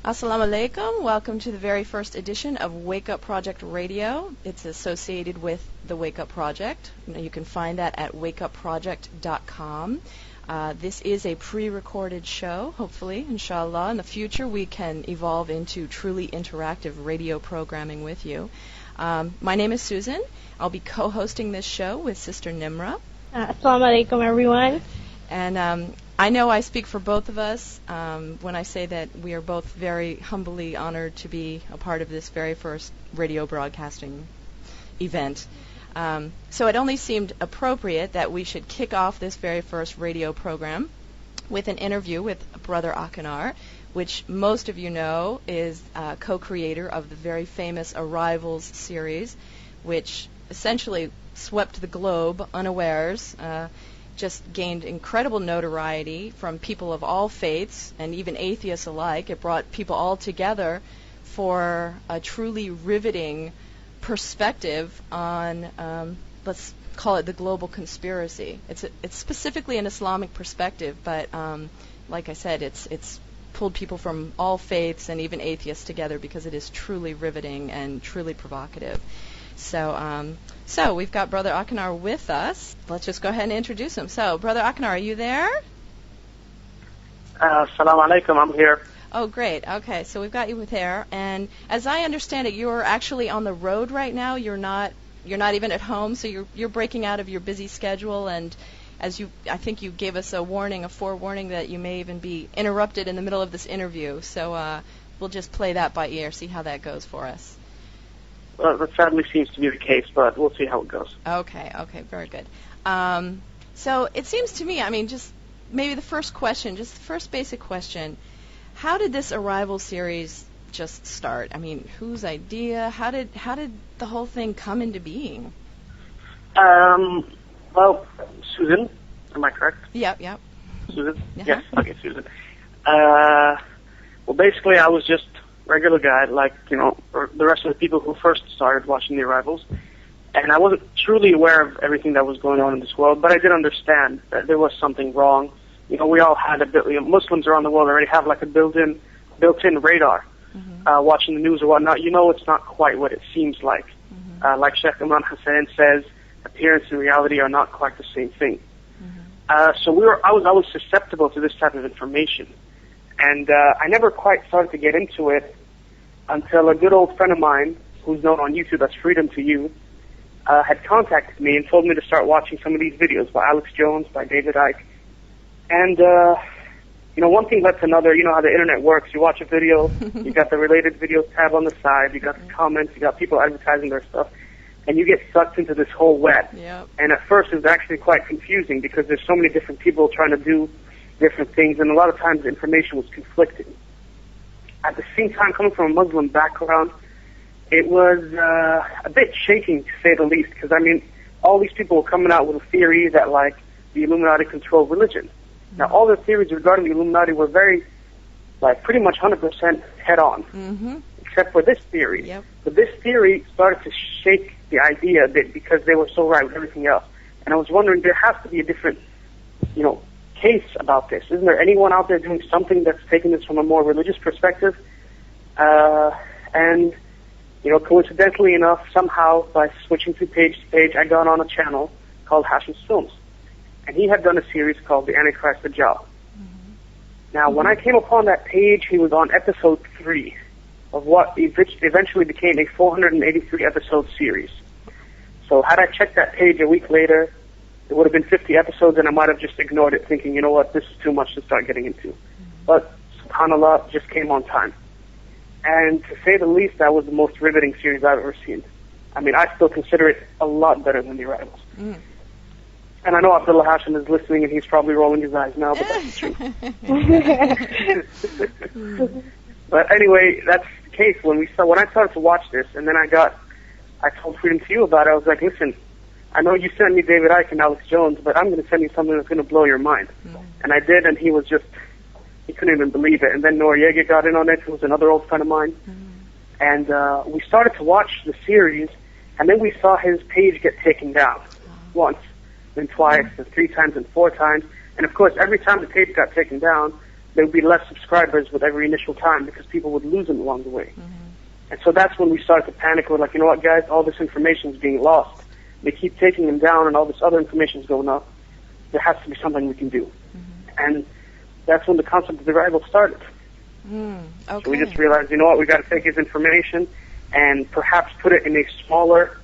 Assalamu alaikum. Welcome to the very first edition of Wake Up Project Radio. It's associated with the Wake Up Project. You can find that at WakeUpProject.com. This is a pre-recorded show. Hopefully, inshallah, in the future we can evolve into truly interactive radio programming with you. My name is Susan. I'll be co-hosting this show with Sister Nemra. Assalamu alaikum, everyone. And I know I speak for both of us when I say that we are both very humbly honored to be a part of this very first radio broadcasting event. So it only seemed appropriate that we should kick off this very first radio program with an interview with Brother Achernahr, which most of you know is co-creator of the very famous Arrivals series, which essentially swept the globe unawares, just gained incredible notoriety from people of all faiths and even atheists alike. It brought people all together for a truly riveting perspective on, let's call it the global conspiracy. It's specifically an Islamic perspective, but like I said, it's pulled people from all faiths and even atheists together because it is truly riveting and truly provocative. So we've got Brother Achernahr with us. Let's just go ahead and introduce him. So, Brother Achernahr, are you there? Assalamu alaikum, I'm here. Oh, great. Okay, so we've got you with there. And as I understand it, you're actually on the road right now. You're not even at home, so you're breaking out of your busy schedule. And I think you gave us a forewarning that you may even be interrupted in the middle of this interview. So we'll just play that by ear, see how that goes for us. Well, that sadly seems to be the case, but we'll see how it goes. Okay, very good. So it seems to me, just maybe the first basic question, how did this Arrival series just start? Whose idea? How did the whole thing come into being? Well, Susan, am I correct? Yep. Susan? Uh-huh. Yes, okay, Susan. Well, basically, I was just regular guy, like, or the rest of the people who first started watching the Arrivals. And I wasn't truly aware of everything that was going on in this world, but I did understand that there was something wrong. We all had Muslims around the world already have like a built-in radar, watching the news or whatnot. It's not quite what it seems like. Like Sheikh Imran Hussain says, appearance and reality are not quite the same thing. So I was always susceptible to this type of information. And I never quite started to get into it until a good old friend of mine, who's known on YouTube as Freedom to You, had contacted me and told me to start watching some of these videos by Alex Jones, by David Icke. And, one thing led to another. You know how the internet works. You watch a video, you got the related videos tab on the side, you got the comments, you got people advertising their stuff, and you get sucked into this whole web. Yep. And at first it was actually quite confusing because there's so many different people trying to do different things, and a lot of times the information was conflicting. At the same time, coming from a Muslim background, it was a bit shaking, to say the least, because, all these people were coming out with a theory that, like, the Illuminati control religion. Now, all the theories regarding the Illuminati were very, pretty much 100% head-on, except for this theory. Yep. But this theory started to shake the idea a bit because they were so right with everything else. And I was wondering, there has to be a different, case about this. Isn't there anyone out there doing something that's taking this from a more religious perspective? And coincidentally enough, somehow, by switching from page to page, I got on a channel called Hashim's Films. And he had done a series called The Antichrist Dajjal. Now, when I came upon that page, he was on episode 3 of what eventually became a 483-episode series. So had I checked that page a week later, it would have been 50 episodes, and I might have just ignored it, thinking, you know what, this is too much to start getting into. But, subhanAllah, it just came on time. And to say the least, that was the most riveting series I've ever seen. I still consider it a lot better than The Arrivals. And I know Abdullah Hashim is listening, and he's probably rolling his eyes now, but that's true. But anyway, that's the case. When I started to watch this, and then I told Freedom to You about it, I was like, listen, I know you sent me David Icke and Alex Jones, but I'm going to send you something that's going to blow your mind. And I did, and he couldn't even believe it. And then Noriega got in on it, who was another old friend of mine. And we started to watch the series, and then we saw his page get taken down once, then twice, and 3 times, and 4 times. And of course, every time the page got taken down, there would be less subscribers with every initial time because people would lose them along the way. And so that's when we started to panic. We're like, you know what, guys, all this information is being lost. They keep taking them down, and all this other information is going up. There has to be something we can do. And that's when the concept of the rival started. Okay. So we just realized, you know what, we got to take his information and perhaps put it in a smaller,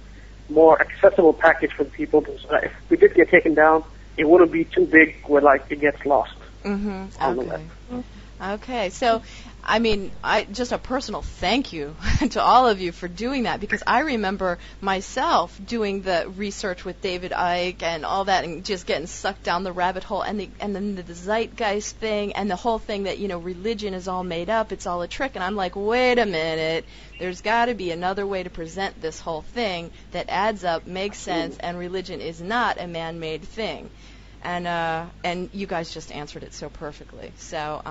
more accessible package for the people. So that if we did get taken down, it wouldn't be too big where like it gets lost on the web. Okay, so, I mean, just a personal thank you to all of you for doing that, because I remember myself doing the research with David Icke and all that, and just getting sucked down the rabbit hole, and then the zeitgeist thing, and the whole thing that, you know, religion is all made up, it's all a trick, and I'm like, wait a minute, there's got to be another way to present this whole thing that adds up, makes sense, and religion is not a man-made thing. And you guys just answered it so perfectly. So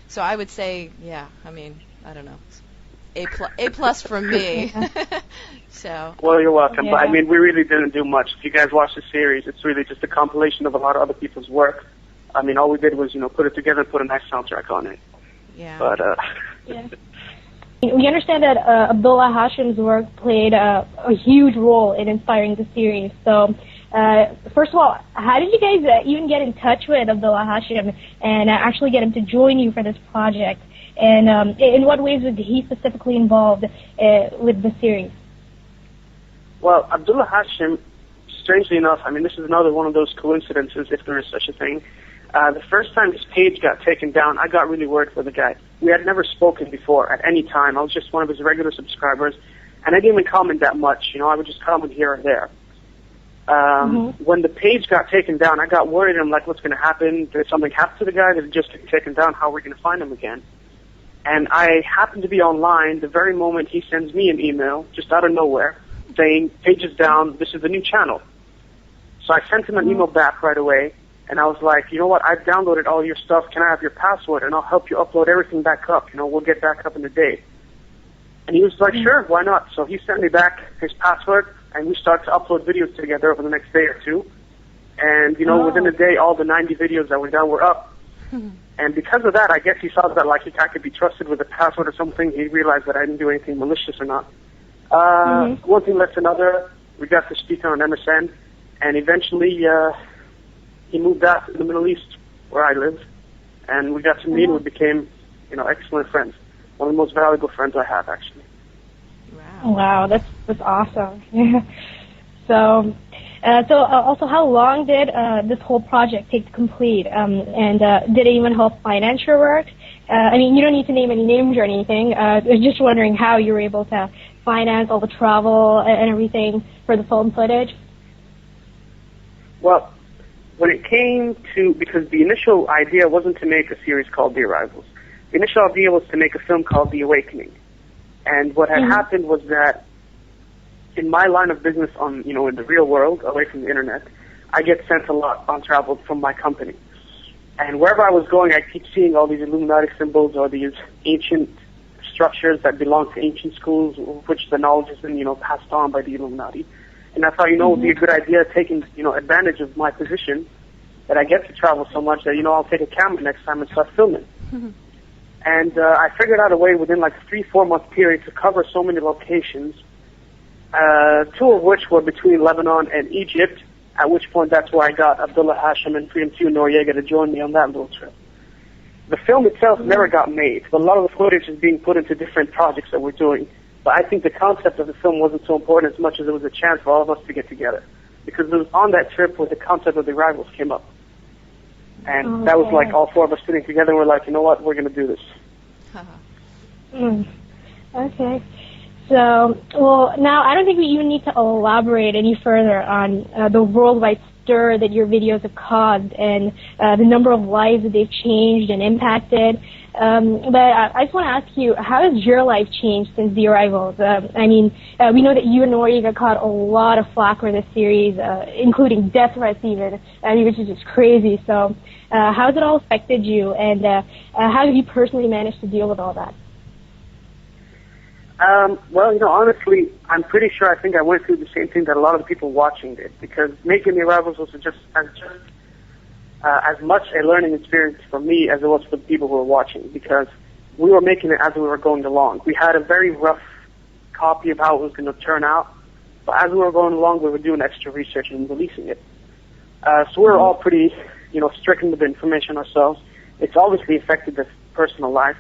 so I would say, yeah, I mean, I don't know, A plus from me. So. Well, you're welcome. Yeah. But I mean, we really didn't do much. If you guys watch the series, it's really just a compilation of a lot of other people's work. I mean, all we did was, you know, put it together and put a nice soundtrack on it. Yeah. But yeah. We understand that Abdullah Hashim's work played a huge role in inspiring the series. So, first of all, how did you guys even get in touch with Abdullah Hashim and actually get him to join you for this project? And in what ways was he specifically involved with the series? Well, Abdullah Hashim, strangely enough, I mean, this is another one of those coincidences, if there is such a thing. The first time his page got taken down, I got really worried for the guy. We had never spoken before at any time. I was just one of his regular subscribers, and I didn't even comment that much. You know, I would just comment here and there. When the page got taken down, I got worried. I'm like, what's going to happen? Did something happen to the guy? Did it just get taken down? How are we going to find him again? And I happened to be online the very moment he sends me an email, just out of nowhere, saying, page is down, this is the new channel. So I sent him an email back right away, and I was like, you know what, I've downloaded all your stuff, can I have your password, and I'll help you upload everything back up, you know, we'll get back up in a day. And he was like, sure, why not? So he sent me back his password, and we started to upload videos together over the next day or two. And, you know, within a day, all the 90 videos that were down were up. And because of that, I guess he saw that, like, I could be trusted with a password or something. He realized that I didn't do anything malicious or not. One thing led to another. We got to speak on MSN, and eventually he moved out to the Middle East, where I live, and we got to meet, and we became, you know, excellent friends. One of the most valuable friends I have, actually. Wow, that's awesome. So also, how long did this whole project take to complete? And did it even help finance your work? I mean, you don't need to name any names or anything. I was just wondering how you were able to finance all the travel and everything for the film footage. Well, when it came to, because the initial idea wasn't to make a series called The Arrivals. The initial idea was to make a film called The Awakening. And what had happened was that in my line of business on, you know, in the real world, away from the internet, I get sent a lot on travel from my company. And wherever I was going, I keep seeing all these Illuminati symbols or these ancient structures that belong to ancient schools, which the knowledge has been, you know, passed on by the Illuminati. And I thought, you know, it would be a good idea taking, you know, advantage of my position that I get to travel so much that, you know, I'll take a camera next time and start filming. And I figured out a way within like a 3-4 month period to cover so many locations, 2 of which were between Lebanon and Egypt, at which point that's where I got Abdullah Hashim and Priyam Noriega to join me on that little trip. The film itself never got made, but a lot of the footage is being put into different projects that we're doing. But I think the concept of the film wasn't so important as much as it was a chance for all of us to get together. Because it was on that trip where the concept of The Arrivals came up. And that was like all 4 of us sitting together and we're like, you know what, we're going to do this. Okay. So, well, now I don't think we even need to elaborate any further on the worldwide stir that your videos have caused and the number of lives that they've changed and impacted. But I just want to ask you, how has your life changed since The Arrivals? I mean, we know that you and Noriega caught a lot of flack for this series, including death threats even, which is just crazy. So how has it all affected you, and how have you personally managed to deal with all that? Well, you know, honestly, I'm pretty sure I think I went through the same thing that a lot of the people watching did, because making The Arrivals was just as much a learning experience for me as it was for the people who were watching, because we were making it as we were going along. We had a very rough copy of how it was going to turn out, but as we were going along, we were doing extra research and releasing it. So we were all pretty, stricken with the information ourselves. It's obviously affected the personal life.